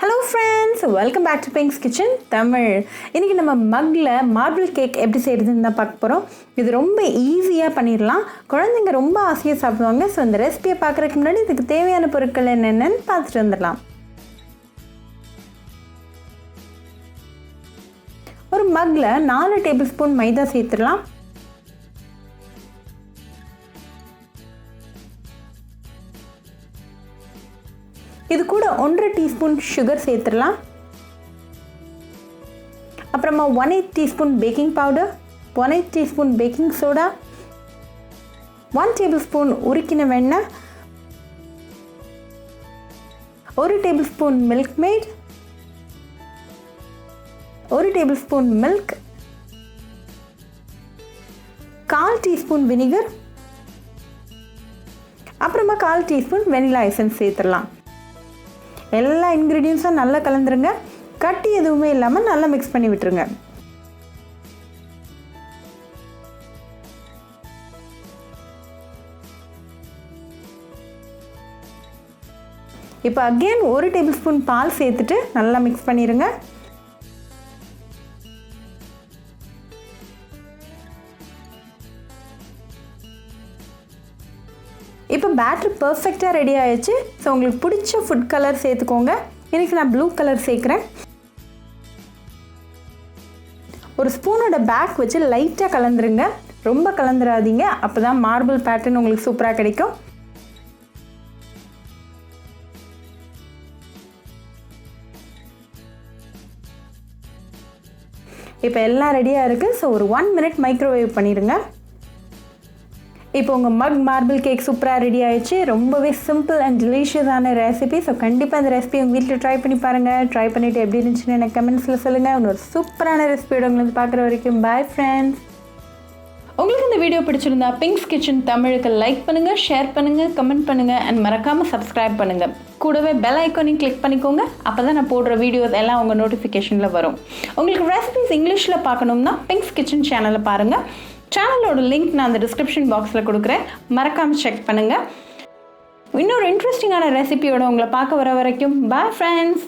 Hello friends, welcome back to Pink's Kitchen Tamil. இன்னைக்கு நம்ம மக்ல marble cake எப்படி செய்யறதுன்னு தான் பார்க்க போறோம். இது ரொம்ப ஈஸியா பண்ணிரலாம். குழந்தைங்க ரொம்ப ஆசையா சாப்பிடுவாங்க. சோ இந்த ரெசிபியை பார்க்கறதுக்கு முன்னாடி இதுக்கு தேவையான பொருட்கள் என்னென்னன்னு பார்த்துட்டு வந்துடலாம். ஒரு மக்ல 4 டேபிள்ஸ்பூன் மைதா சேர்த்துடலாம். இது கூட 1/2 டீஸ்பூன் சுகர் சேர்த்துடலாம். அப்புறமா 1/8 teaspoon baking powder, 1/8 teaspoon baking soda, 1 tablespoon உருக்கின வெண்ணெய், 1 tablespoon Milkmaid, 1 tablespoon milk, 1/4 teaspoon vinegar, அப்புறமா 1/4 டீஸ்பூன் வெனிலா எசன்ஸ் சேர்த்துடலாம். எல்லா இன்கிரீடியன்ஸும் நல்லா கலந்துருங்க. கட்டி எதுவுமே இல்லாமல் நல்லா மிக்ஸ் பண்ணி விட்டுருங்க. இப்போ அகெயின் 1 டேபிள்ஸ்பூன் பால் சேர்த்துட்டு நல்லா மிக்ஸ் பண்ணிடுங்க. இப்போ பேட்டர் பர்ஃபெக்டாக ரெடி ஆயிடுச்சு. ஸோ உங்களுக்கு பிடிச்ச ஃபுட் கலர் சேர்த்துக்கோங்க. இன்றைக்கி நான் ப்ளூ கலர் சேர்க்குறேன். ஒரு ஸ்பூனோட பேக் வச்சு லைட்டாக கலந்துருங்க, ரொம்ப கலந்துடாதீங்க. அப்போ தான் மார்பிள் பேட்டர்ன் உங்களுக்கு சூப்பராக கிடைக்கும். இப்போ எல்லாம் ரெடியாக இருக்குது. ஸோ ஒரு 1 மினிட் மைக்ரோவேவ் பண்ணிடுங்க. இப்போ உங்கள் மக் மார்பிள் கேக் சூப்பராக ரெடி ஆயிடுச்சு. ரொம்பவே சிம்பிள் அண்ட் டெலிஷியஸான ரெசிபி. ஸோ கண்டிப்பாக இந்த ரெசிபி உங்கள் வீட்டில் ட்ரை பண்ணி பாருங்கள். ட்ரை பண்ணிவிட்டு எப்படி இருந்துச்சுன்னு எனக்கு கமெண்ட்ஸில் சொல்லுங்கள். இன்னொரு சூப்பரான ரெசிபியோட உங்களுக்கு பார்க்குற வரைக்கும் பாய் ஃப்ரெண்ட்ஸ். உங்களுக்கு இந்த வீடியோ பிடிச்சிருந்தா பிங்க்ஸ் கிச்சன் தமிழுக்கு லைக் பண்ணுங்கள், ஷேர் பண்ணுங்கள், கமெண்ட் பண்ணுங்கள் அண்ட் மறக்காமல் சப்ஸ்கிரைப் பண்ணுங்கள். கூடவே பெல் ஐக்கானையும் கிளிக் பண்ணிக்கோங்க. அப்போ தான் நான் போடுற வீடியோஸ் எல்லாம் உங்கள் நோட்டிஃபிகேஷனில் வரும். உங்களுக்கு ரெசிபிஸ் இங்கிலீஷில் பார்க்கணும்னா பிங்க்ஸ் கிச்சன் சேனலை பாருங்கள். சேனலோட லிங்க் நான் அந்த டிஸ்கிரிப்ஷன் பாக்ஸில் கொடுக்குறேன், மறக்காமல் செக் பண்ணுங்கள். இன்னொரு இன்ட்ரெஸ்டிங்கான ரெசிபியோட உங்களை பார்க்க வர வரைக்கும் பாய் ஃப்ரெண்ட்ஸ்.